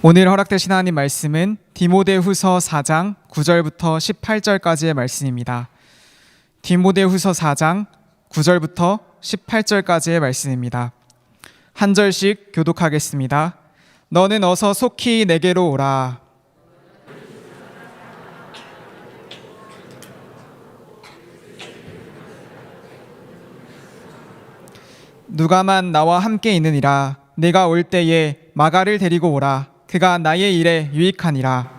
오늘 허락되신 하나님 말씀은 디모데후서 4장 9절부터 18절까지의 말씀입니다. 디모데후서 4장 9절부터 18절까지의 말씀입니다. 한 절씩 교독하겠습니다. 너는 어서 속히 내게로 오라. 누가만 나와 함께 있느니라. 내가 올 때에 마가를 데리고 오라. 그가 나의 일에 유익하니라.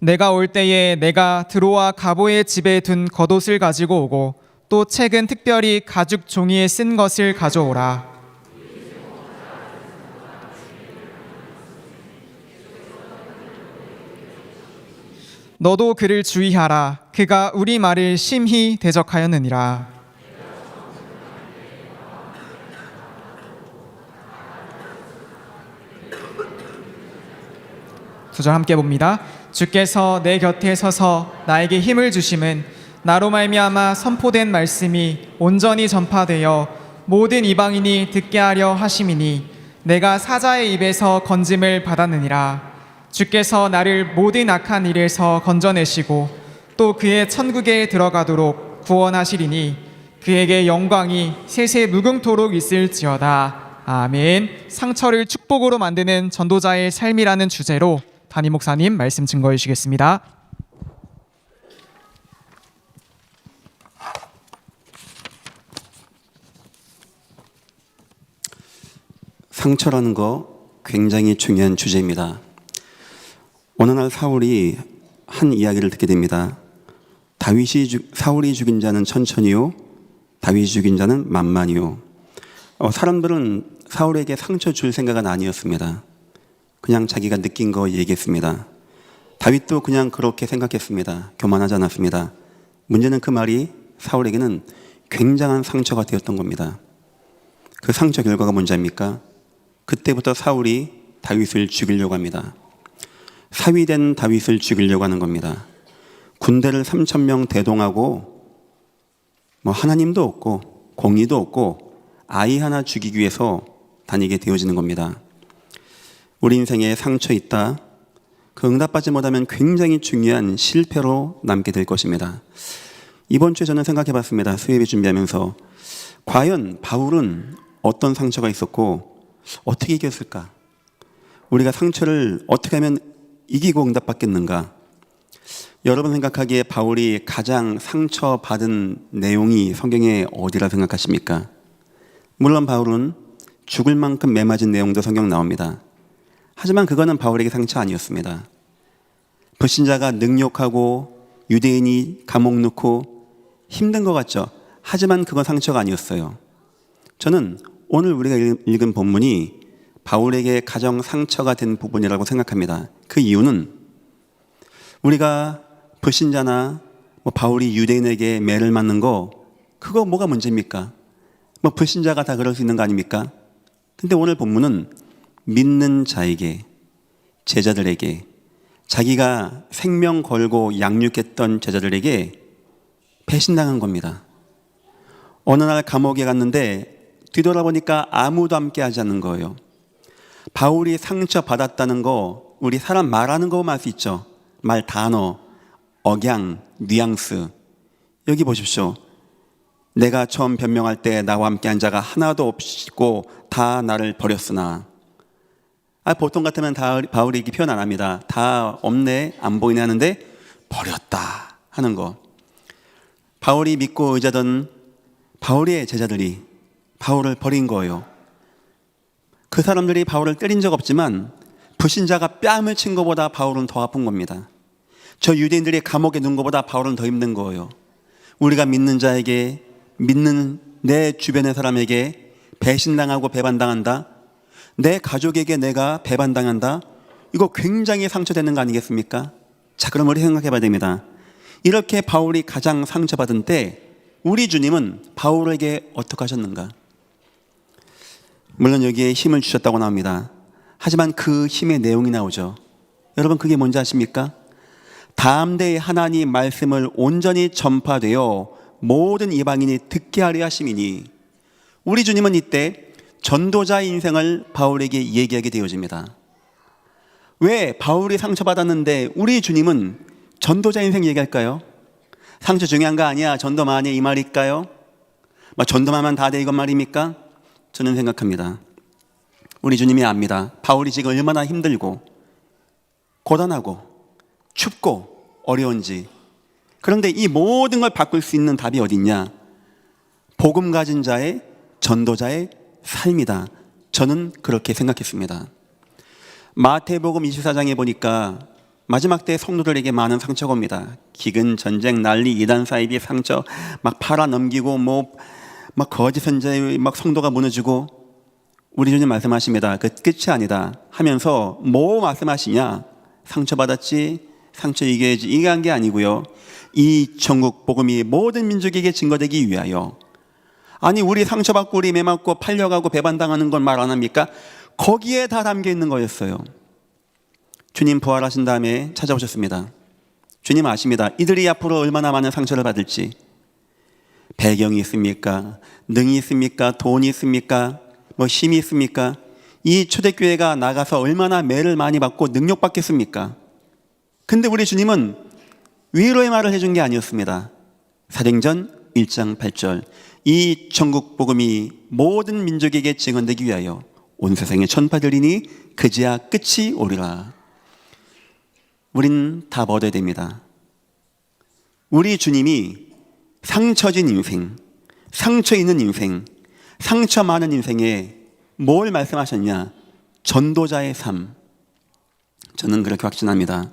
내가 올 때에 내가 드로아 가보의 집에 둔 겉옷을 가지고 오고 또 책은 특별히 가죽 종이에 쓴 것을 가져오라. 너도 그를 주의하라. 그가 우리 말을 심히 대적하였느니라. 두 절 함께 봅니다. 주께서 내 곁에 서서 나에게 힘을 주심은 나로 말미암아 선포된 말씀이 온전히 전파되어 모든 이방인이 듣게 하려 하심이니 내가 사자의 입에서 건짐을 받았느니라. 주께서 나를 모든 악한 일에서 건져내시고 또 그의 천국에 들어가도록 구원하시리니 그에게 영광이 세세 무궁토록 있을지어다. 아멘. 상처를 축복으로 만드는 전도자의 삶이라는 주제로 담임 목사님 말씀 증거해 주시겠습니다. 상처라는 거 굉장히 중요한 주제입니다. 어느 날 사울이 한 이야기를 듣게 됩니다. 사울이 죽인 자는 천천히요, 다윗이 죽인 자는 만만히요. 사람들은 사울에게 상처 줄 생각은 아니었습니다. 그냥 자기가 느낀 거 얘기했습니다. 다윗도 그냥 그렇게 생각했습니다. 교만하지 않았습니다. 문제는 그 말이 사울에게는 굉장한 상처가 되었던 겁니다. 그 상처 결과가 뭔지 압니까? 그때부터 사울이 다윗을 죽이려고 합니다. 사위된 다윗을 죽이려고 하는 겁니다. 군대를 3,000명 대동하고 하나님도 없고 공의도 없고 아이 하나 죽이기 위해서 다니게 되어지는 겁니다. 우리 인생에 상처 있다. 그 응답받지 못하면 굉장히 중요한 실패로 남게 될 것입니다. 이번 주에 저는 생각해 봤습니다. 수요예배 준비하면서 과연 바울은 어떤 상처가 있었고 어떻게 이겼을까? 우리가 상처를 어떻게 하면 이기고 응답받겠는가? 여러분 생각하기에 바울이 가장 상처받은 내용이 성경에 어디라 생각하십니까? 물론 바울은 죽을 만큼 매맞은 내용도 성경 나옵니다. 하지만 그거는 바울에게 상처 아니었습니다. 불신자가 능욕하고 유대인이 감옥 넣고 힘든 것 같죠? 하지만 그건 상처가 아니었어요. 저는 오늘 우리가 읽은 본문이 바울에게 가장 상처가 된 부분이라고 생각합니다. 그 이유는 우리가 불신자나 바울이 유대인에게 매를 맞는 거 그거 뭐가 문제입니까? 불신자가 다 그럴 수 있는 거 아닙니까? 근데 오늘 본문은 믿는 자에게, 제자들에게, 자기가 생명 걸고 양육했던 제자들에게 배신당한 겁니다. 어느 날 감옥에 갔는데 뒤돌아보니까 아무도 함께 하지 않는 거예요. 바울이 상처받았다는 거 우리 사람 말하는 거 보면 알 수 있죠. 말 단어, 억양, 뉘앙스. 여기 보십시오. 내가 처음 변명할 때 나와 함께 한 자가 하나도 없고 다 나를 버렸으나. 보통 같으면 바울이 이렇게 표현 안 합니다. 다 없네, 안 보이네 하는데 버렸다 하는 거. 바울이 믿고 의지하던 바울의 제자들이 바울을 버린 거예요. 그 사람들이 바울을 때린 적 없지만 불신자가 뺨을 친 것보다 바울은 더 아픈 겁니다. 저 유대인들이 감옥에 넣은 것보다 바울은 더 힘든 거예요. 우리가 믿는 자에게, 믿는 내 주변의 사람에게 배신당하고 배반당한다. 내 가족에게 내가 배반당한다. 이거 굉장히 상처되는 거 아니겠습니까? 자, 그럼 우리 생각해 봐야 됩니다. 이렇게 바울이 가장 상처받은 때 우리 주님은 바울에게 어떻게 하셨는가? 물론 여기에 힘을 주셨다고 나옵니다. 하지만 그 힘의 내용이 나오죠. 여러분 그게 뭔지 아십니까? 다음 대에 하나님 말씀을 온전히 전파되어 모든 이방인이 듣게 하려 하심이니 우리 주님은 이때 전도자의 인생을 바울에게 얘기하게 되어집니다. 왜 바울이 상처받았는데 우리 주님은 전도자 인생 얘기할까요? 상처 중요한 거 아니야, 전도만 해, 이 말일까요? 전도만 하면 다 돼, 이건 말입니까? 저는 생각합니다. 우리 주님이 압니다. 바울이 지금 얼마나 힘들고 고단하고 춥고 어려운지. 그런데 이 모든 걸 바꿀 수 있는 답이 어디 있냐? 복음 가진 자의, 전도자의 삶이다. 저는 그렇게 생각했습니다. 마태복음 24장에 보니까 마지막 때 성도들에게 많은 상처가 옵니다. 기근, 전쟁, 난리, 이단 사이비 상처, 막 팔아넘기고 막 거짓 선자에 막 성도가 무너지고, 우리 주님 말씀하십니다. 그 끝이 아니다 하면서 뭐 말씀하시냐? 상처받았지, 상처 이겨야지, 이게 한 게 아니고요. 이 천국 복음이 모든 민족에게 증거되기 위하여. 아니, 우리 상처받고 우리 매맞고 팔려가고 배반당하는 건 말 안 합니까? 거기에 다 담겨 있는 거였어요. 주님 부활하신 다음에 찾아오셨습니다. 주님 아십니다. 이들이 앞으로 얼마나 많은 상처를 받을지. 배경이 있습니까? 능이 있습니까? 돈이 있습니까? 힘이 있습니까? 이 초대교회가 나가서 얼마나 매를 많이 받고 능욕받겠습니까? 근데 우리 주님은 위로의 말을 해준 게 아니었습니다. 사도행전 1장 8절, 이 천국 복음이 모든 민족에게 증언되기 위하여 온 세상에 전파되리니 그제야 끝이 오리라. 우린 다 얻어야 됩니다. 우리 주님이 상처진 인생, 상처 있는 인생, 상처 많은 인생에 뭘 말씀하셨냐? 전도자의 삶. 저는 그렇게 확신합니다.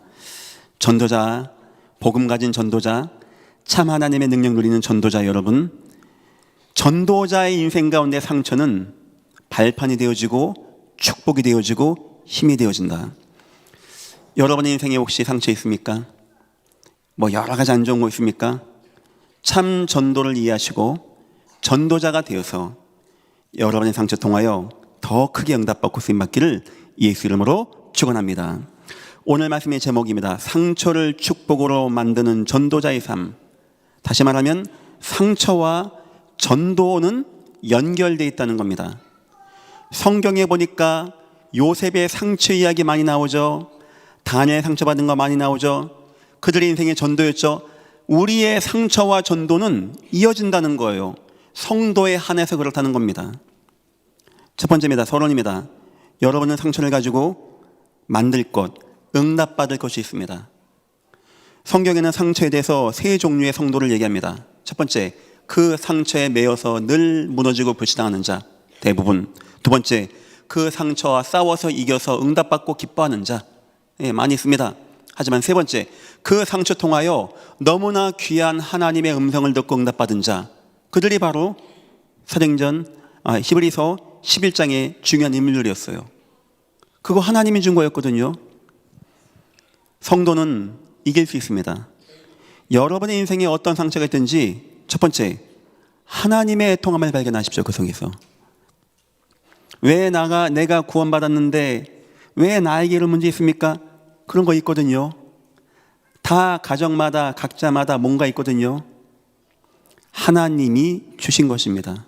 전도자, 복음 가진 전도자, 참 하나님의 능력 누리는 전도자 여러분, 전도자의 인생 가운데 상처는 발판이 되어지고 축복이 되어지고 힘이 되어진다. 여러분의 인생에 혹시 상처 있습니까? 여러 가지 안 좋은 거 있습니까? 참 전도를 이해하시고 전도자가 되어서 여러분의 상처 통하여 더 크게 응답받고 쓰임받기를 예수 이름으로 축원합니다. 오늘 말씀의 제목입니다. 상처를 축복으로 만드는 전도자의 삶. 다시 말하면 상처와 전도는 연결되어 있다는 겁니다. 성경에 보니까 요셉의 상처 이야기 많이 나오죠. 다니엘 상처받은 거 많이 나오죠. 그들의 인생의 전도였죠. 우리의 상처와 전도는 이어진다는 거예요. 성도에 한해서 그렇다는 겁니다. 첫 번째입니다. 서론입니다. 여러분은 상처를 가지고 만들 것, 응답받을 것이 있습니다. 성경에는 상처에 대해서 세 종류의 성도를 얘기합니다. 첫 번째, 그 상처에 매여서 늘 무너지고 불신당하는 자, 대부분. 두 번째, 그 상처와 싸워서 이겨서 응답받고 기뻐하는 자, 많이 있습니다. 하지만 세 번째, 그 상처 통하여 너무나 귀한 하나님의 음성을 듣고 응답받은 자, 그들이 바로 히브리서 11장의 중요한 인물들이었어요. 그거 하나님이 준 거였거든요. 성도는 이길 수 있습니다. 여러분의 인생에 어떤 상처가 있든지 첫 번째, 하나님의 애통함을 발견하십시오. 그 속에서 왜 내가 구원받았는데 왜 나에게 이런 문제 있습니까? 그런 거 있거든요. 다 가정마다 각자마다 뭔가 있거든요. 하나님이 주신 것입니다.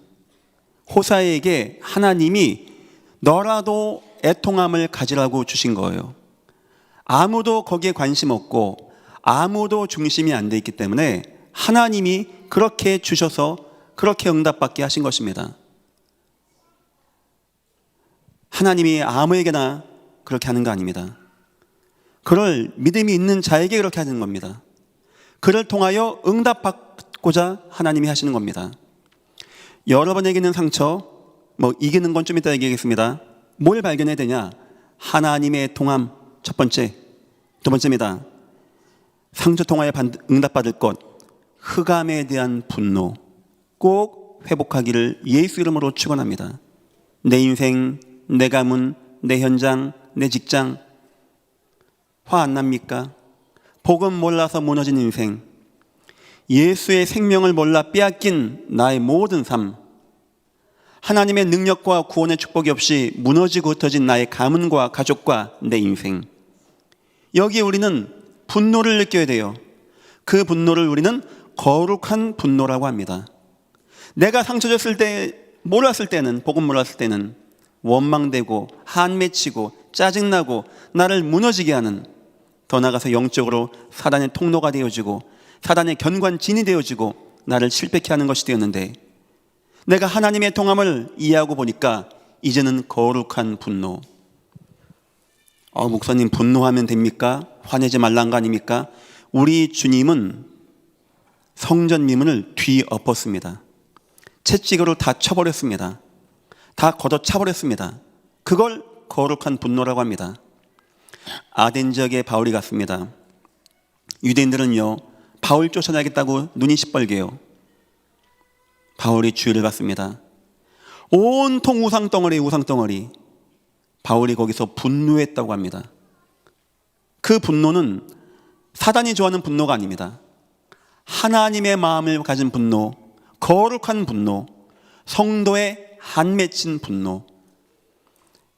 호사에게 하나님이 너라도 애통함을 가지라고 주신 거예요. 아무도 거기에 관심 없고 아무도 중심이 안 돼 있기 때문에 하나님이 그렇게 주셔서 그렇게 응답받게 하신 것입니다. 하나님이 아무에게나 그렇게 하는 거 아닙니다. 그럴 믿음이 있는 자에게 그렇게 하는 겁니다. 그를 통하여 응답받고자 하나님이 하시는 겁니다. 여러분에게는 상처, 이기는 건 좀 이따 얘기하겠습니다. 뭘 발견해야 되냐? 하나님의 통함, 첫 번째. 두 번째입니다. 상처 통하여 응답받을 것, 흑암에 대한 분노 꼭 회복하기를 예수 이름으로 축원합니다. 내 인생, 내 가문, 내 현장, 내 직장 화 안 납니까? 복음 몰라서 무너진 인생, 예수의 생명을 몰라 빼앗긴 나의 모든 삶, 하나님의 능력과 구원의 축복이 없이 무너지고 흩어진 나의 가문과 가족과 내 인생, 여기에 우리는 분노를 느껴야 돼요. 그 분노를 우리는 거룩한 분노라고 합니다. 내가 상처 줬을 때 몰랐을 때는, 복음 몰랐을 때는 원망되고 한맺히고 짜증나고 나를 무너지게 하는, 더 나아가서 영적으로 사단의 통로가 되어지고 사단의 견관진이 되어지고 나를 실패케 하는 것이 되었는데, 내가 하나님의 통함을 이해하고 보니까 이제는 거룩한 분노. 목사님, 분노하면 됩니까? 화내지 말란 거 아닙니까? 우리 주님은 성전 미문을 뒤엎었습니다. 채찍으로 다 쳐버렸습니다. 다 걷어차버렸습니다. 그걸 거룩한 분노라고 합니다. 아덴 지역에 바울이 갔습니다. 유대인들은요, 바울 쫓아내겠다고 눈이 시뻘개요. 바울이 주의를 받습니다. 온통 우상덩어리. 바울이 거기서 분노했다고 합니다. 그 분노는 사단이 좋아하는 분노가 아닙니다. 하나님의 마음을 가진 분노, 거룩한 분노, 성도의 한맺힌 분노.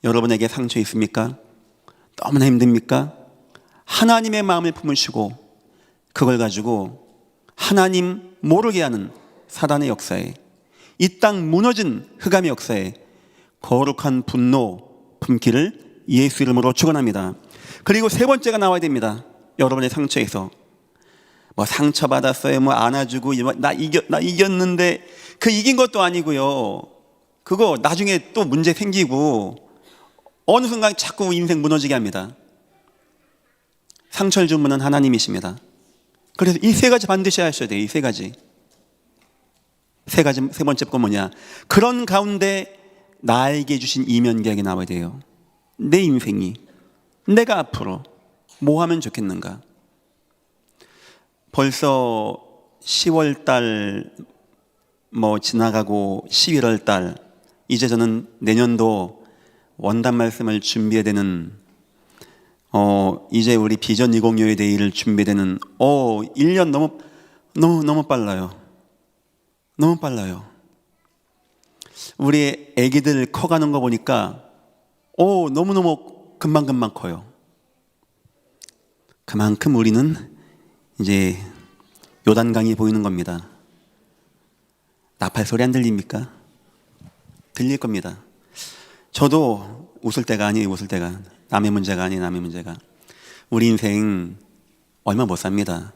여러분에게 상처 있습니까? 너무나 힘듭니까? 하나님의 마음을 품으시고 그걸 가지고 하나님 모르게 하는 사단의 역사에, 이 땅 무너진 흑암의 역사에 거룩한 분노 품기를 예수 이름으로 축원합니다. 그리고 세 번째가 나와야 됩니다. 여러분의 상처에서 상처받았어요, 안아주고 나 이겼는데, 그 이긴 것도 아니고요, 그거 나중에 또 문제 생기고 어느 순간 자꾸 인생 무너지게 합니다. 상처를 준 분은 하나님이십니다. 그래서 이 세 가지 반드시 하셔야 돼요. 이 세 가지. 세 번째 건 뭐냐? 그런 가운데 나에게 주신 이면계약이 나와야 돼요. 내 인생이, 내가 앞으로 뭐 하면 좋겠는가? 벌써 10월달 지나가고 11월달, 이제 저는 내년도 원단 말씀을 준비해야 되는, 이제 우리 비전 2025 데이를 준비되는 1년 너무 빨라요. 너무 빨라요. 우리 애기들 커가는 거 보니까 너무너무 금방금방 커요. 그만큼 우리는 이제 요단강이 보이는 겁니다. 나팔 소리 안 들립니까? 들릴 겁니다. 저도 웃을 때가 아니에요. 웃을 때가. 남의 문제가 아니에요. 남의 문제가. 우리 인생 얼마 못 삽니다.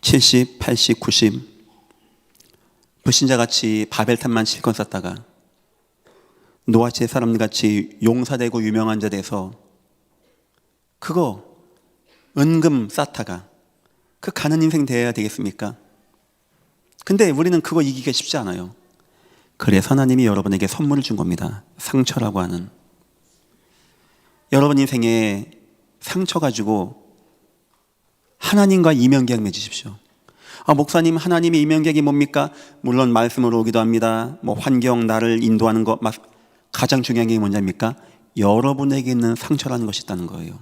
70, 80, 90 불신자같이 바벨탑만 실컷 쌓다가 노아치의 사람같이 용사되고 유명한 자 돼서 그거 은금 쌓다가 그 가는 인생 되어야 되겠습니까? 근데 우리는 그거 이기기가 쉽지 않아요. 그래서 하나님이 여러분에게 선물을 준 겁니다. 상처라고 하는. 여러분 인생에 상처 가지고 하나님과 이면계약 맺으십시오. 목사님, 하나님의 이면계약이 뭡니까? 물론 말씀으로 오기도 합니다. 환경, 나를 인도하는 것, 가장 중요한 게 뭔지입니까? 여러분에게 있는 상처라는 것이 있다는 거예요.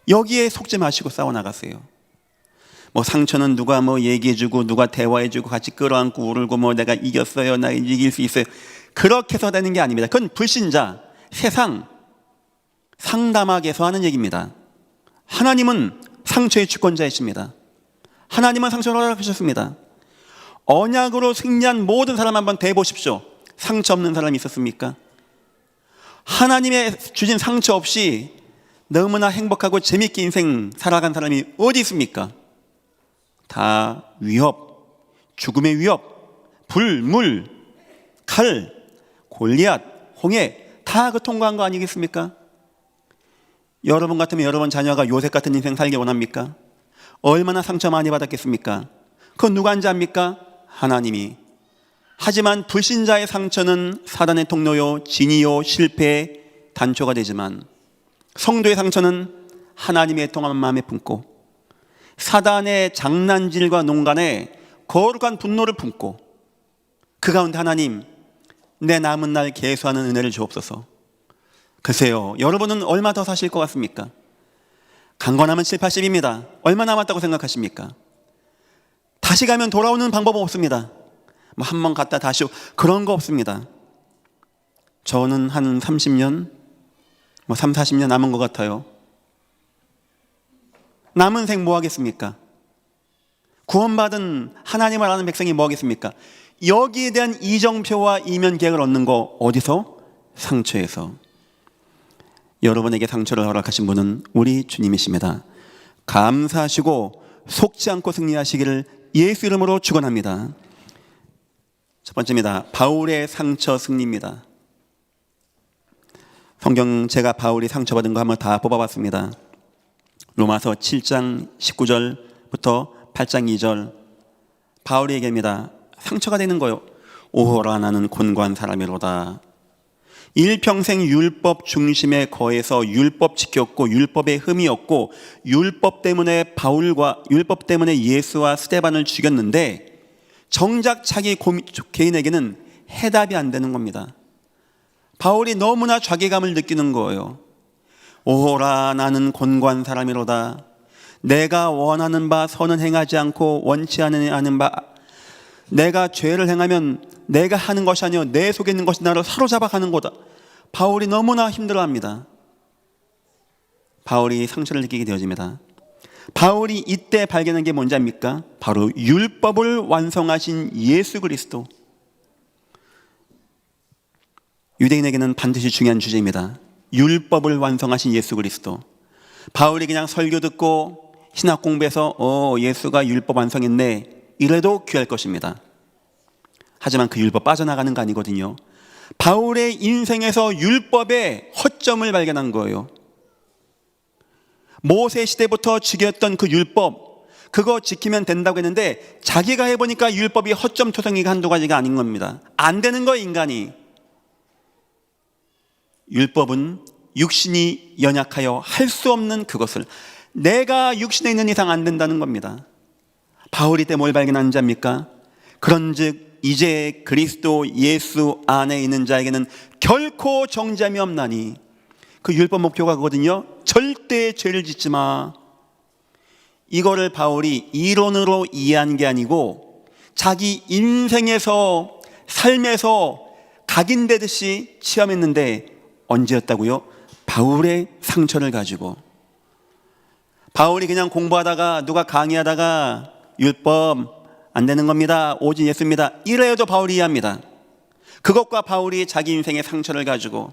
여기에 속지 마시고 싸워나가세요. 상처는 누가 얘기해주고 누가 대화해주고 같이 끌어안고 울고 내가 이겼어요, 나 이길 수 있어요, 그렇게 해서 되는 게 아닙니다. 그건 불신자, 세상 상담학에서 하는 얘기입니다. 하나님은 상처의 주권자이십니다. 하나님은 상처를 허락하셨습니다. 언약으로 승리한 모든 사람 한번 대보십시오. 상처 없는 사람이 있었습니까? 하나님의 주신 상처 없이 너무나 행복하고 재밌게 인생 살아간 사람이 어디 있습니까? 다 위협, 죽음의 위협, 불, 물, 칼, 골리앗, 홍해, 다 그 통과한 거 아니겠습니까? 여러분 같으면 여러분 자녀가 요셉 같은 인생 살기 원합니까? 얼마나 상처 많이 받았겠습니까? 그건 누가 안지합니까? 하나님이. 하지만 불신자의 상처는 사단의 통로요, 진이요, 실패의 단초가 되지만 성도의 상처는 하나님의 통함한 마음에 품고 사단의 장난질과 농간에 거룩한 분노를 품고 그 가운데 하나님, 내 남은 날 계수하는 은혜를 주옵소서. 글쎄요, 여러분은 얼마 더 사실 것 같습니까? 강건하면 7, 80입니다. 얼마 남았다고 생각하십니까? 다시 가면 돌아오는 방법은 없습니다. 한 번 갔다 다시 그런 거 없습니다. 저는 한 30년, 3, 40년 남은 것 같아요. 남은 생 뭐 하겠습니까? 구원받은 하나님을 아는 백성이 뭐 하겠습니까? 여기에 대한 이정표와 이면 계획을 얻는 거 어디서? 상처에서. 여러분에게 상처를 허락하신 분은 우리 주님이십니다. 감사하시고 속지 않고 승리하시기를 예수 이름으로 축원합니다. 첫 번째입니다. 바울의 상처 승리입니다. 성경 제가 바울이 상처받은 거 한번 다 뽑아봤습니다. 로마서 7장 19절부터 8장 2절 바울이 얘기합니다. 상처가 되는 거요. 오호라 나는 곤고한 사람이로다. 일평생 율법 중심에 거해서 율법 지켰고 율법에 흠이 없고 율법 때문에 예수와 스데반을 죽였는데 정작 자기 개인에게는 해답이 안 되는 겁니다. 바울이 너무나 자괴감을 느끼는 거예요. 오호라 나는 곤고한 사람이로다. 내가 원하는 바 선은 행하지 않고 원치 않는 바 내가 죄를 행하면 내가 하는 것이 아니요 내 속에 있는 것이 나를 사로잡아 가는 거다. 바울이 너무나 힘들어합니다. 바울이 상처를 느끼게 되어집니다. 바울이 이때 발견한 게 뭔지 압니까? 바로 율법을 완성하신 예수 그리스도. 유대인에게는 반드시 중요한 주제입니다. 율법을 완성하신 예수 그리스도. 바울이 그냥 설교 듣고 신학 공부해서 예수가 율법 완성했네 이래도 귀할 것입니다. 하지만 그 율법 빠져나가는 거 아니거든요. 바울의 인생에서 율법의 허점을 발견한 거예요. 모세 시대부터 지켰던 그 율법, 그거 지키면 된다고 했는데 자기가 해보니까 율법이 허점토성이가 한두 가지가 아닌 겁니다. 안 되는 거예요, 인간이. 율법은 육신이 연약하여 할 수 없는 그것을, 내가 육신에 있는 이상 안 된다는 겁니다. 바울이 때 뭘 발견한 자입니까? 그런즉 이제 그리스도 예수 안에 있는 자에게는 결코 정죄함이 없나니. 그 율법 목표가 그거든요. 절대 죄를 짓지 마. 이거를 바울이 이론으로 이해한 게 아니고 자기 인생에서 삶에서 각인되듯이 체험했는데 언제였다고요? 바울의 상처를 가지고. 바울이 그냥 공부하다가 누가 강의하다가 율법 안 되는 겁니다. 오직 예수입니다. 이래도 바울이 이해합니다. 그것과 바울이 자기 인생의 상처를 가지고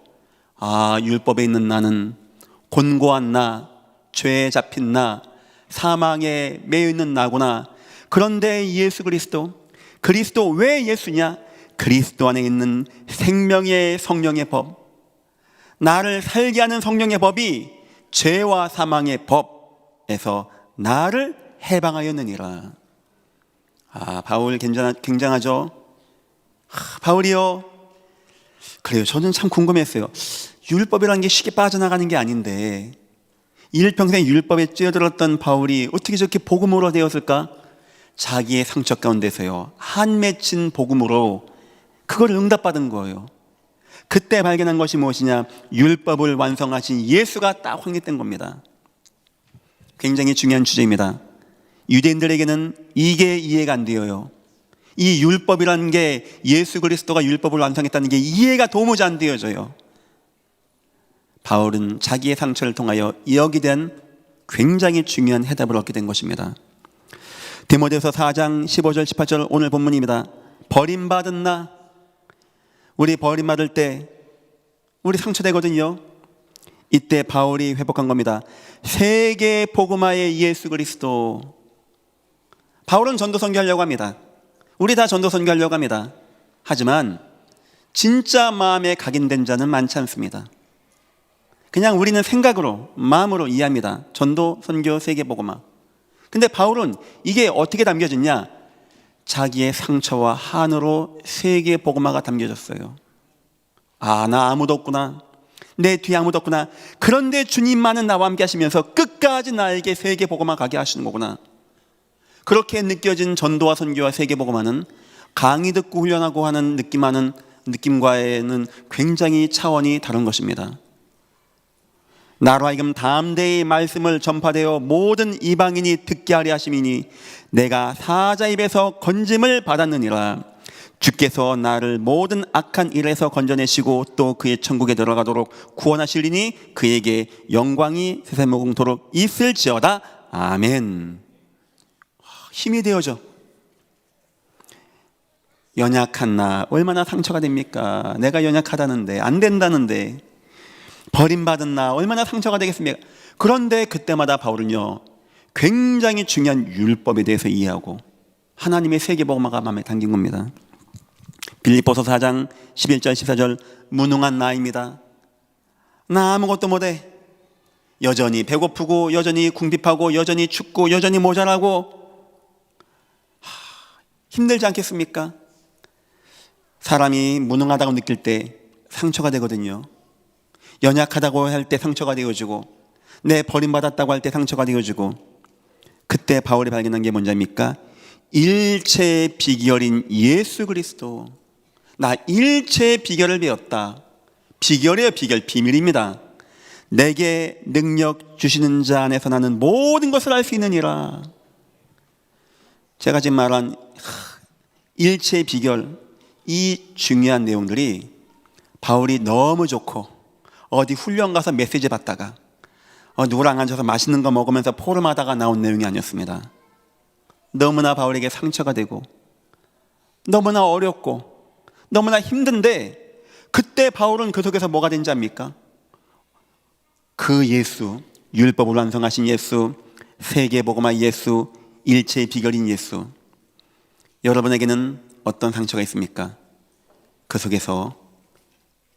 율법에 있는 나는 곤고한 나, 죄에 잡힌 나, 사망에 매여 있는 나구나. 그런데 예수 그리스도 왜 예수냐? 그리스도 안에 있는 생명의 성령의 법, 나를 살게 하는 성령의 법이 죄와 사망의 법에서 나를 해방하였느니라. 바울 굉장하죠. 바울이요. 그래요. 저는 참 궁금했어요. 율법이라는 게 쉽게 빠져나가는 게 아닌데 일평생 율법에 찌어들었던 바울이 어떻게 저렇게 복음으로 되었을까? 자기의 상처 가운데서요, 한 맺힌 복음으로 그걸 응답받은 거예요. 그때 발견한 것이 무엇이냐? 율법을 완성하신 예수가 딱 확립된 겁니다. 굉장히 중요한 주제입니다. 유대인들에게는 이게 이해가 안 되어요. 이 율법이라는 게, 예수 그리스도가 율법을 완성했다는 게 이해가 도무지 안 되어져요. 바울은 자기의 상처를 통하여 여기에 대한 굉장히 중요한 해답을 얻게 된 것입니다. 디모데후서 4장 15절 18절 오늘 본문입니다. 버림받은 나. 우리 버림받을 때 우리 상처되거든요. 이때 바울이 회복한 겁니다. 세계 복음화의 예수 그리스도. 바울은 전도 선교하려고 합니다. 우리 다 전도 선교하려고 합니다. 하지만 진짜 마음에 각인된 자는 많지 않습니다. 그냥 우리는 생각으로, 마음으로 이해합니다. 전도 선교 세계 복음화. 근데 바울은 이게 어떻게 담겨졌냐? 자기의 상처와 한으로 세계 복음화가 담겨졌어요. 나 아무도 없구나. 내 뒤에 아무도 없구나. 그런데 주님만은 나와 함께 하시면서 끝까지 나에게 세계 복음화 가게 하시는 거구나. 그렇게 느껴진 전도와 선교와 세계 복음화는 강의 듣고 훈련하고 하는 느낌과는 굉장히 차원이 다른 것입니다. 나로 하여금 담대히 말씀을 전파되어 모든 이방인이 듣게 하려 하심이니 내가 사자 입에서 건짐을 받았느니라. 주께서 나를 모든 악한 일에서 건져내시고 또 그의 천국에 들어가도록 구원하시리니 그에게 영광이 세세무궁토록 있을지어다. 아멘. 힘이 되어져. 연약한 나 얼마나 상처가 됩니까? 내가 연약하다는데, 안 된다는데, 버림받은 나 얼마나 상처가 되겠습니까? 그런데 그때마다 바울은요, 굉장히 중요한 율법에 대해서 이해하고 하나님의 세계복음화가 마음에 담긴 겁니다. 빌립보서 4장 11절 14절, 무능한 나입니다. 나 아무것도 못해. 여전히 배고프고, 여전히 궁핍하고, 여전히 춥고, 여전히 모자라고, 힘들지 않겠습니까? 사람이 무능하다고 느낄 때 상처가 되거든요. 연약하다고 할 때 상처가 되어지고, 내 버림받았다고 할 때 상처가 되어지고, 그때 바울이 발견한 게 뭔지 압니까? 일체의 비결인 예수 그리스도. 나 일체의 비결을 배웠다. 비결이에요, 비결. 비밀입니다. 내게 능력 주시는 자 안에서 나는 모든 것을 할 수 있느니라. 제가 지금 말한 일체의 비결, 이 중요한 내용들이 바울이 너무 좋고 어디 훈련 가서 메시지 받다가 누구랑 앉아서 맛있는 거 먹으면서 포럼하다가 나온 내용이 아니었습니다. 너무나 바울에게 상처가 되고 너무나 어렵고 너무나 힘든데, 그때 바울은 그 속에서 뭐가 된지 압니까? 그 예수, 율법을 완성하신 예수, 세계복음화 예수, 일체의 비결인 예수, 여러분에게는 어떤 상처가 있습니까? 그 속에서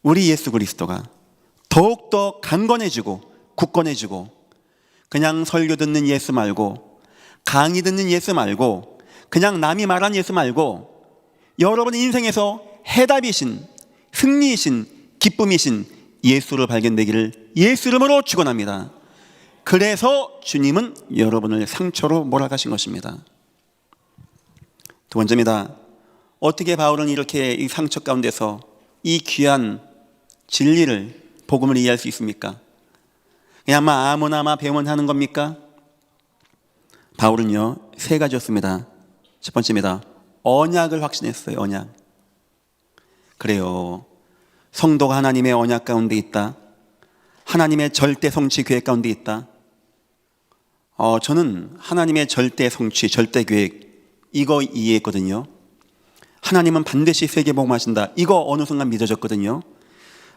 우리 예수 그리스도가 더욱더 강건해지고 굳건해지고, 그냥 설교 듣는 예수 말고, 강의 듣는 예수 말고, 그냥 남이 말한 예수 말고, 여러분 인생에서 해답이신, 승리이신, 기쁨이신 예수를 발견되기를 예수 이름으로 축원합니다. 그래서 주님은 여러분을 상처로 몰아가신 것입니다. 두 번째입니다. 어떻게 바울은 이렇게 이 상처 가운데서 이 귀한 진리를, 복음을 이해할 수 있습니까? 그냥 아무나 배우면 하는 겁니까? 바울은요, 세 가지였습니다. 첫 번째입니다. 언약을 확신했어요. 언약. 그래요, 성도가 하나님의 언약 가운데 있다. 하나님의 절대 성취 계획 가운데 있다. 저는 하나님의 절대 성취, 절대 계획, 이거 이해했거든요. 하나님은 반드시 세계복음하신다. 이거 어느 순간 믿어졌거든요.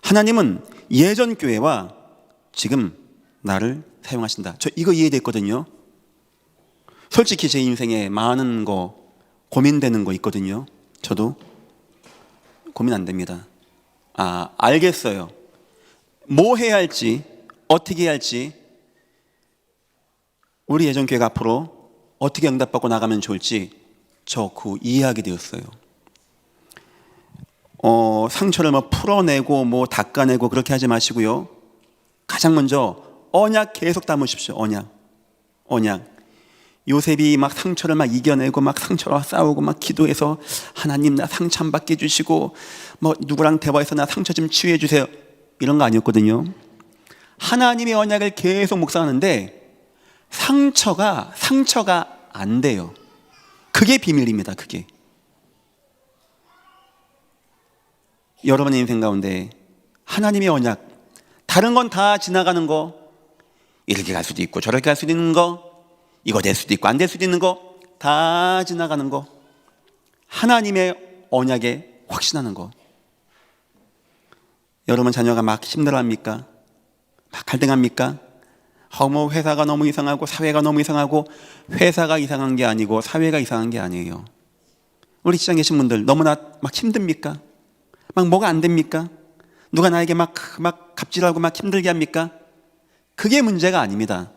하나님은 예전 교회와 지금 나를 사용하신다. 저 이거 이해됐거든요. 솔직히 제 인생에 많은 거, 고민되는 거 있거든요. 저도 고민 안 됩니다. 알겠어요. 뭐 해야 할지, 어떻게 해야 할지, 우리 예전교회가 앞으로 어떻게 응답받고 나가면 좋을지 저 그 이해하게 되었어요. 상처를 풀어내고 닦아내고 그렇게 하지 마시고요. 가장 먼저 언약 계속 담으십시오. 언약. 요셉이 상처를 이겨내고 상처와 싸우고 기도해서 하나님 나 상처 안 받게 해주시고 누구랑 대화해서 나 상처 좀 치유해 주세요, 이런 거 아니었거든요. 하나님의 언약을 계속 묵상하는데 상처가 안 돼요. 그게 비밀입니다. 그게 여러분의 인생 가운데 하나님의 언약, 다른 건 다 지나가는 거, 이렇게 갈 수도 있고 저렇게 갈 수도 있는 거, 이거 될 수도 있고 안 될 수도 있는 거, 다 지나가는 거, 하나님의 언약에 확신하는 거. 여러분 자녀가 힘들어합니까? 갈등합니까? 회사가 너무 이상하고 사회가 너무 이상하고. 회사가 이상한 게 아니고 사회가 이상한 게 아니에요. 우리 직장 계신 분들 너무나 힘듭니까? 뭐가 안 됩니까? 누가 나에게 갑질하고 힘들게 합니까? 그게 문제가 아닙니다.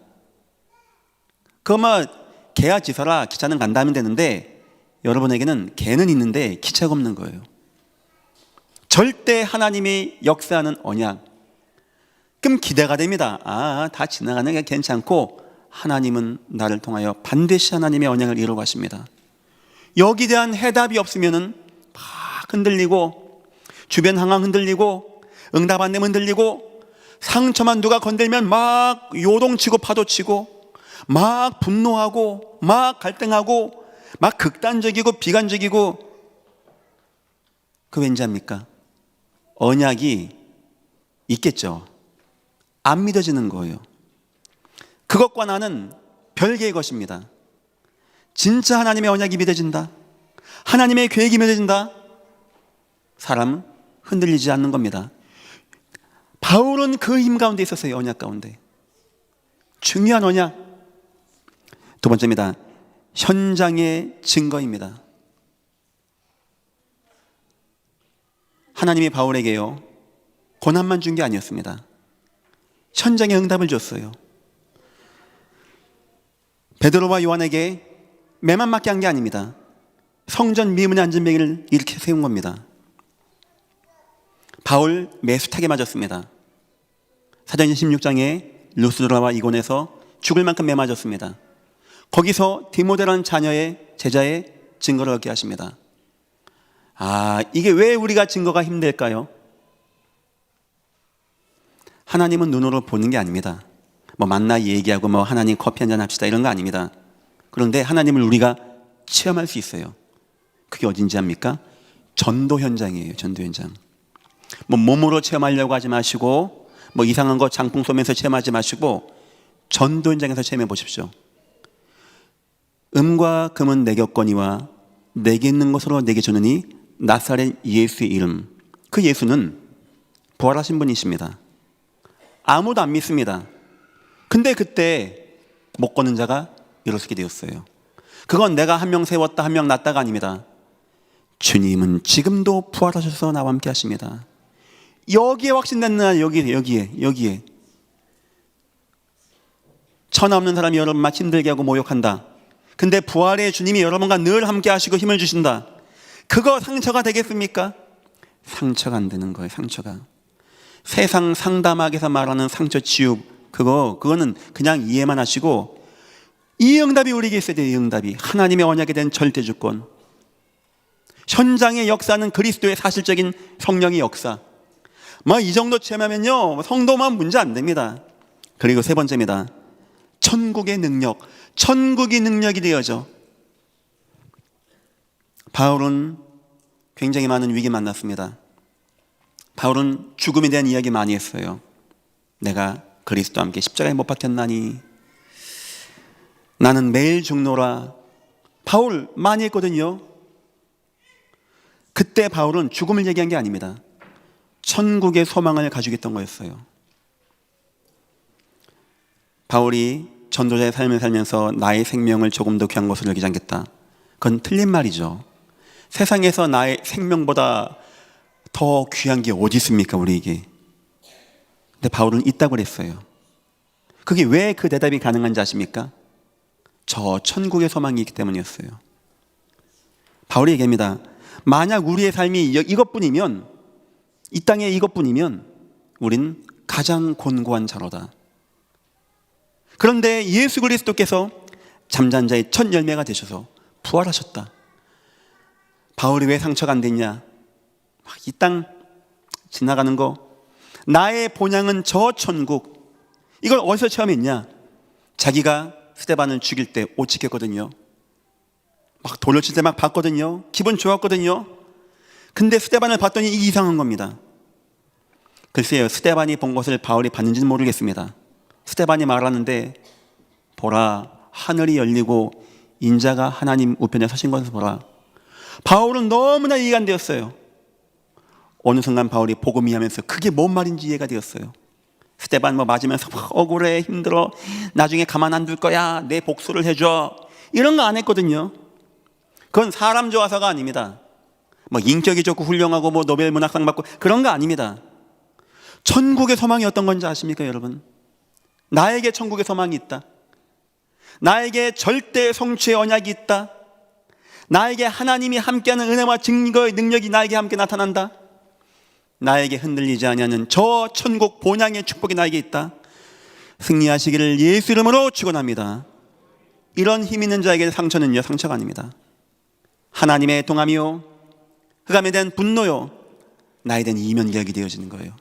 개야 지서라, 기차는 간다 하면 되는데, 여러분에게는 개는 있는데 기차가 없는 거예요. 절대 하나님이 역사하는 언약, 그럼 기대가 됩니다. 다 지나가는 게 괜찮고 하나님은 나를 통하여 반드시 하나님의 언약을 이루어 가십니다. 여기에 대한 해답이 없으면은 흔들리고, 주변 상황 흔들리고, 응답 안 되면 흔들리고, 상처만 누가 건들면 요동치고 파도치고, 분노하고, 갈등하고, 극단적이고 비관적이고. 그 왠지 압니까? 언약이 있겠죠. 안 믿어지는 거예요. 그것과 나는 별개의 것입니다. 진짜 하나님의 언약이 믿어진다, 하나님의 계획이 맺어진다. 사람은 흔들리지 않는 겁니다. 바울은 그 힘 가운데 있었어요. 언약 가운데. 중요한 언약. 두 번째입니다. 현장의 증거입니다. 하나님이 바울에게요, 고난만 준 게 아니었습니다. 현장의 응답을 줬어요. 베드로와 요한에게 매만 맞게 한 게 아닙니다. 성전 미문에 앉은 맹인을 이렇게 세운 겁니다. 바울 매수타게 맞았습니다. 사도행전 16장에 루스드라와 이곤에서 죽을 만큼 매 맞았습니다. 거기서 디모데라는 자녀의 제자의 증거를 얻게 하십니다. 이게 왜 우리가 증거가 힘들까요? 하나님은 눈으로 보는 게 아닙니다. 만나 얘기하고 하나님 커피 한잔 합시다 이런 거 아닙니다. 그런데 하나님을 우리가 체험할 수 있어요. 그게 어딘지 압니까? 전도 현장이에요. 전도 현장. 몸으로 체험하려고 하지 마시고 이상한 거 장풍 쏘면서 체험하지 마시고 전도 현장에서 체험해 보십시오. 음과 금은 내게 없거니와 내게 있는 것으로 내게 주느니 나사렛 예수의 이름. 그 예수는 부활하신 분이십니다. 아무도 안 믿습니다. 근데 그때 못 걷는 자가 일어서게 되었어요. 그건 내가 한 명 세웠다 한 명 낳았다가 아닙니다. 주님은 지금도 부활하셔서 나와 함께 하십니다. 여기에 확신된 날, 여기에 천하 없는 사람이 여러분만 힘들게 하고 모욕한다. 근데 부활의 주님이 여러분과 늘 함께 하시고 힘을 주신다. 그거 상처가 되겠습니까? 상처가 안 되는 거예요. 상처가. 세상 상담학에서 말하는 상처 치유, 그거는 그냥 이해만 하시고, 이 응답이 우리에게 있어야 돼요. 이 응답이 하나님의 언약에 대한 절대 주권. 현장의 역사는 그리스도의 사실적인 성령의 역사. 이 정도 체험하면요, 성도만 문제 안 됩니다. 그리고 세 번째입니다. 천국의 능력. 천국이 능력이 되어져. 바울은 굉장히 많은 위기 만났습니다. 바울은 죽음에 대한 이야기 많이 했어요. 내가 그리스도와 함께 십자가에 못 박혔나니 나는 매일 죽노라. 바울 많이 했거든요. 그때 바울은 죽음을 얘기한 게 아닙니다. 천국의 소망을 가지고 있던 거였어요. 바울이 전도자의 삶을 살면서 나의 생명을 조금 더 귀한 것으로 여기지 않겠다. 그건 틀린 말이죠. 세상에서 나의 생명보다 더 귀한 게 어디 있습니까, 우리에게? 근데 바울은 있다고 그랬어요. 그게 왜 그 대답이 가능한지 아십니까? 저 천국의 소망이 있기 때문이었어요. 바울이 얘기합니다. 만약 우리의 삶이 이것뿐이면, 이 땅에 이것뿐이면 우린 가장 곤고한 자로다. 그런데 예수 그리스도께서 잠잔 자의 첫 열매가 되셔서 부활하셨다. 바울이 왜 상처가 안 됐냐? 이 땅 지나가는 거, 나의 본향은 저 천국. 이걸 어디서 체험했냐? 자기가 스데반을 죽일 때 옷 지켰거든요. 막 돌을 칠 때 막 봤거든요. 기분 좋았거든요. 근데 스데반을 봤더니 이상한 겁니다. 글쎄요, 스데반이 본 것을 바울이 봤는지는 모르겠습니다. 스데반이 말하는데, 보라, 하늘이 열리고 인자가 하나님 우편에 서신 것을 보라. 바울은 너무나 이해가 안 되었어요. 어느 순간 바울이 복음 이해하면서 그게 뭔 말인지 이해가 되었어요. 스데반 맞으면서 억울해, 힘들어, 나중에 가만 안 둘 거야, 내 복수를 해줘, 이런 거 안 했거든요. 그건 사람 좋아서가 아닙니다. 인격이 좋고 훌륭하고 노벨 문학상 받고 그런 거 아닙니다. 천국의 소망이 어떤 건지 아십니까, 여러분? 나에게 천국의 소망이 있다. 나에게 절대 성취의 언약이 있다. 나에게 하나님이 함께하는 은혜와 증거의 능력이 나에게 함께 나타난다. 나에게 흔들리지 아니하는 저 천국 본향의 축복이 나에게 있다. 승리하시기를 예수 이름으로 축원합니다. 이런 힘 있는 자에게 상처는요, 상처가 아닙니다. 하나님의 동함이요, 흑암에 대한 분노요, 나에 대한 이면격이 되어지는 거예요.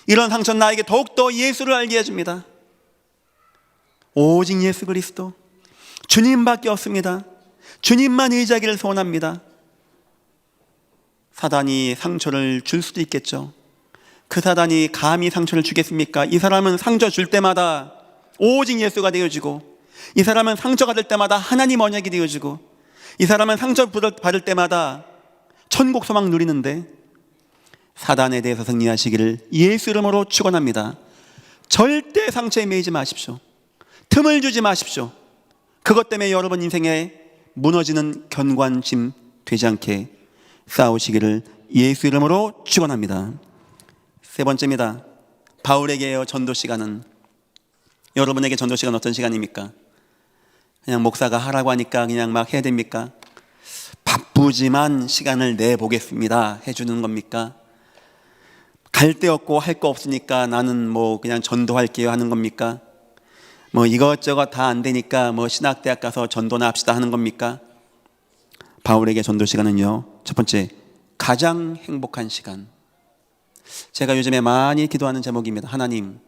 이런 상처는 나에게 더욱더 예수를 알게 해줍니다. 오직 예수 그리스도, 주님밖에 없습니다. 주님만 의지하기를 소원합니다. 사단이 상처를 줄 수도 있겠죠. 그 사단이 감히 상처를 주겠습니까? 이 사람은 상처 줄 때마다 오직 예수가 되어지고, 이 사람은 상처가 될 때마다 하나님 언약이 되어지고, 이 사람은 상처 받을 때마다 천국 소망 누리는데 사단에 대해서 승리하시기를 예수 이름으로 축원합니다. 절대 상처에 매이지 마십시오. 틈을 주지 마십시오. 그것 때문에 여러분 인생에 무너지는 견관짐 되지 않게 싸우시기를 예수 이름으로 축원합니다. 세 번째입니다. 바울에게요 전도 시간은, 여러분에게 전도 시간 어떤 시간입니까? 그냥 목사가 하라고 하니까 그냥 막 해야 됩니까? 바쁘지만 시간을 내보겠습니다 해주는 겁니까? 갈 데 없고 할 거 없으니까 나는 뭐 그냥 전도할게요 하는 겁니까? 뭐 이것저것 다 안 되니까 뭐 신학대학 가서 전도나 합시다 하는 겁니까? 바울에게 전도 시간은요, 첫 번째, 가장 행복한 시간. 제가 요즘에 많이 기도하는 제목입니다. 하나님,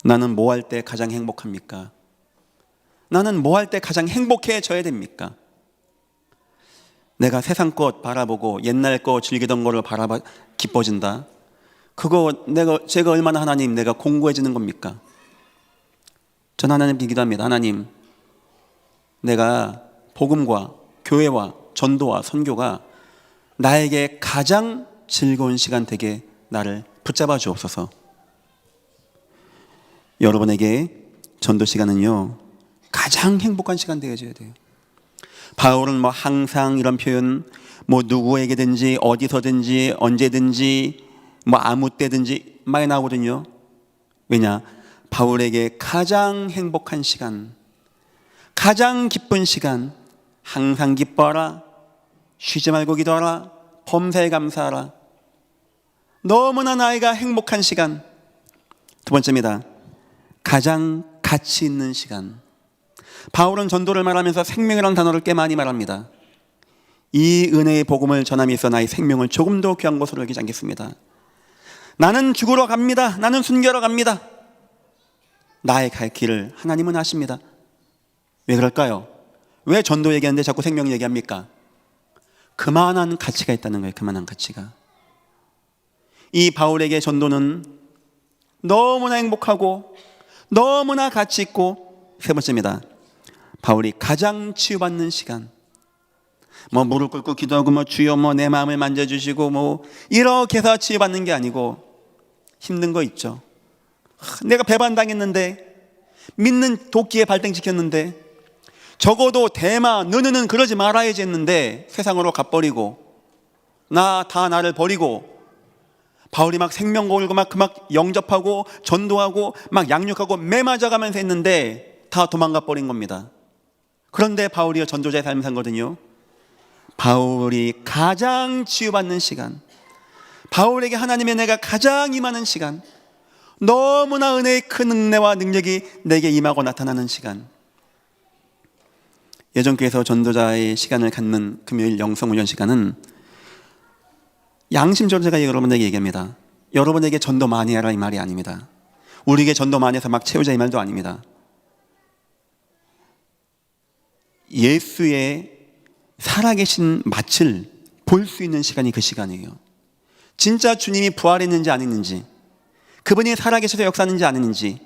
나는 뭐 할 때 가장 행복합니까? 나는 뭐 할 때 가장 행복해져야 됩니까? 내가 세상 것 바라보고 옛날 거 즐기던 거를 바라봐 기뻐진다. 그거 제가 얼마나 하나님 내가 공고해지는 겁니까? 전 하나님께 기도합니다. 하나님, 내가 복음과 교회와 전도와 선교가 나에게 가장 즐거운 시간 되게 나를 붙잡아 주옵소서. 여러분에게 전도 시간은요 가장 행복한 시간 되어줘야 돼요. 바울은 뭐 항상 이런 표현, 뭐 누구에게든지 어디서든지 언제든지 뭐 아무 때든지 많이 나오거든요. 왜냐? 바울에게 가장 행복한 시간, 가장 기쁜 시간, 항상 기뻐하라, 쉬지 말고 기도하라, 범사에 감사하라. 너무나 나이가 행복한 시간. 두 번째입니다. 가장 가치 있는 시간. 바울은 전도를 말하면서 생명이라는 단어를 꽤 많이 말합니다. 이 은혜의 복음을 전함에 있어 나의 생명을 조금도 귀한 것으로 여기지 않겠습니다. 나는 죽으러 갑니다. 나는 순교하러 갑니다. 나의 갈 길을 하나님은 아십니다. 왜 그럴까요? 왜 전도 얘기하는데 자꾸 생명 얘기합니까? 그만한 가치가 있다는 거예요. 그만한 가치가. 이 바울에게 전도는 너무나 행복하고 너무나 가치 있고, 세 번째입니다. 바울이 가장 치유받는 시간. 뭐 무릎 꿇고 기도하고 뭐 주여 뭐 내 마음을 만져주시고 뭐 이렇게 해서 치유받는 게 아니고 힘든 거 있죠. 내가 배반당했는데, 믿는 도끼에 발등 찍혔는데, 적어도 대마 너는 그러지 말아야지 했는데 세상으로 가버리고 다 나를 버리고, 바울이 막 생명 걸고 막 영접하고 전도하고 막 양육하고 매 맞아가면서 했는데 다 도망가 버린 겁니다. 그런데 바울이 전도자의 삶을 산거든요. 바울이 가장 치유받는 시간, 바울에게 하나님의 은혜가 가장 임하는 시간, 너무나 은혜의 큰 은혜와 능력이 내게 임하고 나타나는 시간. 예전교회에서 전도자의 시간을 갖는 금요일 영성훈련 시간은 양심적으로 제가 여러분에게 얘기합니다. 여러분에게 전도 많이 하라 이 말이 아닙니다. 우리에게 전도 많이 해서 막 채우자 이 말도 아닙니다. 예수의 살아계신 맛을 볼 수 있는 시간이 그 시간이에요. 진짜 주님이 부활했는지 안 했는지, 그분이 살아계셔서 역사하는지 안 했는지,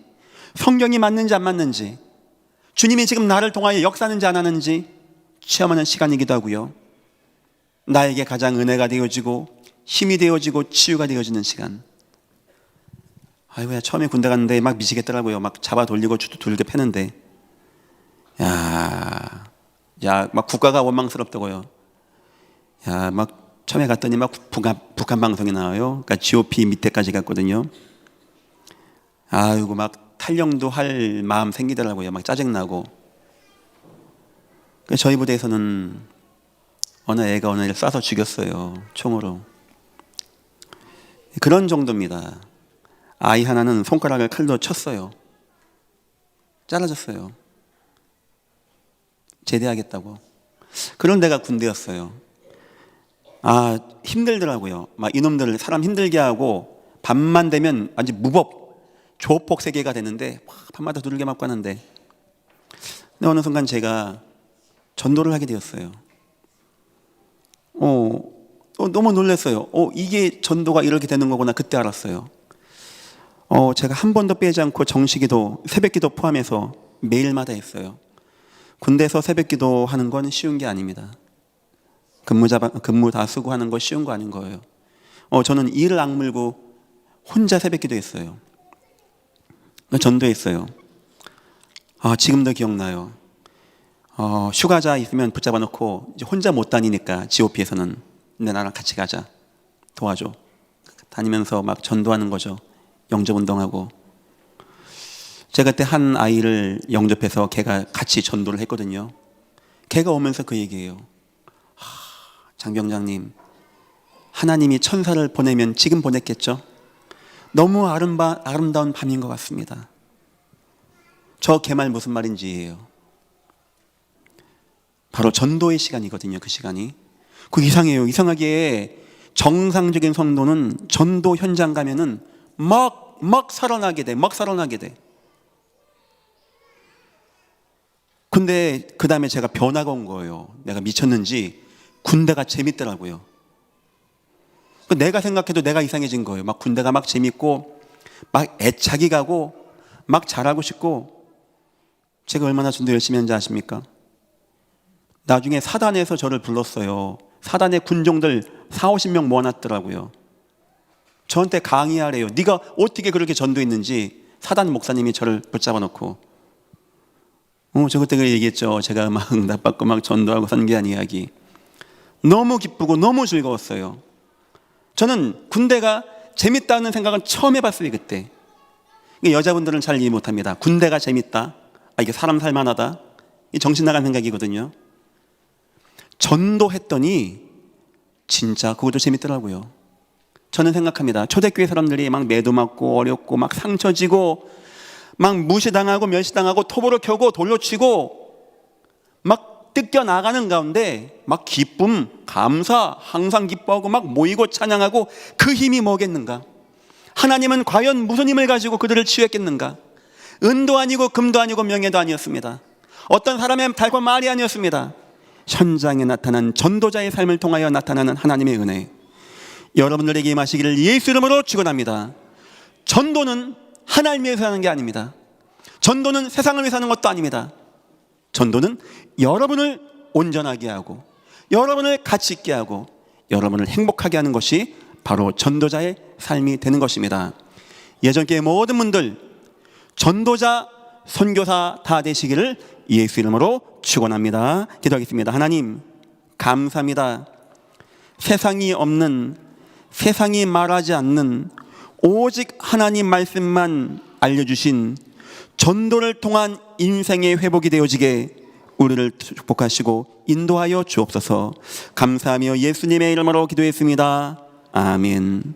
성경이 맞는지 안 맞는지, 주님이 지금 나를 통하여 역사하는지 안 하는지 체험하는 시간이기도 하고요. 나에게 가장 은혜가 되어지고 힘이 되어지고 치유가 되어지는 시간. 아이고야, 처음에 군대 갔는데 막 미치겠더라고요. 막 잡아 돌리고 두들겨 패는데, 막 국가가 원망스럽다고요. 막 처음에 갔더니 막 북한 방송이 나와요. 그러니까 GOP 밑에까지 갔거든요. 아이고, 막 탈영도 할 마음 생기더라고요. 막 짜증나고. 저희 부대에서는 어느 애가 어느 애를 쏴서 죽였어요. 총으로. 그런 정도입니다. 아이 하나는 손가락을 칼로 쳤어요. 잘라졌어요. 제대하겠다고. 그런 데가 군대였어요. 힘들더라고요. 막 이놈들 사람 힘들게 하고 밤만 되면 완전 조폭 세계가 되는데 밤마다 두들겨 맞고 하는데, 근데 어느 순간 제가 전도를 하게 되었어요. 너무 놀랐어요. 이게 전도가 이렇게 되는 거구나 그때 알았어요. 제가 한 번도 빼지 않고 정시기도, 새벽기도 포함해서 매일마다 했어요. 군대에서 새벽기도 하는 건 쉬운 게 아닙니다. 근무 다 쓰고 하는 거 쉬운 거 아닌 거예요. 저는 이를 악물고 혼자 새벽 기도했어요. 전도했어요. 지금도 기억나요. 휴가자 있으면 붙잡아 놓고 이제 혼자 못 다니니까 GOP에서는 근데 나랑 같이 가자, 도와줘. 다니면서 막 전도하는 거죠. 영접운동하고. 제가 그때 한 아이를 영접해서 걔가 같이 전도를 했거든요. 걔가 오면서 그 얘기예요. 장병장님, 하나님이 천사를 보내면 지금 보냈겠죠? 너무 아름다운 밤인 것 같습니다. 저 걔 말 무슨 말인지 이해해요. 바로 전도의 시간이거든요. 그 시간이. 그 이상해요. 이상하게 정상적인 성도는 전도 현장 가면은 막 살아나게 돼. 근데 그 다음에 제가 변화가 온 거예요. 내가 미쳤는지 군대가 재밌더라고요. 내가 생각해도 내가 이상해진 거예요. 막 군대가 막 재밌고 막 애착이 가고 막 잘하고 싶고. 제가 얼마나 전도 열심히 했는지 아십니까? 나중에 사단에서 저를 불렀어요. 사단의 군종들 40-50명 모아놨더라고요. 저한테 강의하래요. 네가 어떻게 그렇게 전도했는지. 사단 목사님이 저를 붙잡아 놓고. 저 그때 그 얘기했죠. 제가 막 응답받고 막 전도하고 선교한 이야기. 너무 기쁘고 너무 즐거웠어요. 저는 군대가 재밌다는 생각은 처음 해봤어요. 그때. 여자분들은 잘 이해 못합니다. 군대가 재밌다, 이게 사람 살만하다, 이 정신 나간 생각이거든요. 전도했더니 진짜 그것도 재밌더라고요. 저는 생각합니다. 초대교회 사람들이 막 매도 맞고 어렵고 막 상처지고 막 무시당하고 멸시당하고 톱으로 켜고 돌로 치고 막 뜯겨나가는 가운데 막 기쁨, 감사, 항상 기뻐하고 막 모이고 찬양하고, 그 힘이 뭐겠는가? 하나님은 과연 무슨 힘을 가지고 그들을 치유했겠는가? 은도 아니고 금도 아니고 명예도 아니었습니다. 어떤 사람의 달과 말이 아니었습니다. 현장에 나타난 전도자의 삶을 통하여 나타나는 하나님의 은혜, 여러분들에게 임하시기를 예수 이름으로 축원합니다. 전도는 하나님을 위해서 하는 게 아닙니다. 전도는 세상을 위해서 하는 것도 아닙니다. 전도는 여러분을 온전하게 하고 여러분을 가치 있게 하고 여러분을 행복하게 하는 것이 바로 전도자의 삶이 되는 것입니다. 예전께 모든 분들 전도자, 선교사 다 되시기를 예수 이름으로 축원합니다. 기도하겠습니다. 하나님 감사합니다. 세상이 없는, 세상이 말하지 않는 오직 하나님 말씀만 알려주신 전도를 통한 인생의 회복이 되어지게 우리를 축복하시고 인도하여 주옵소서. 감사하며 예수님의 이름으로 기도했습니다. 아멘.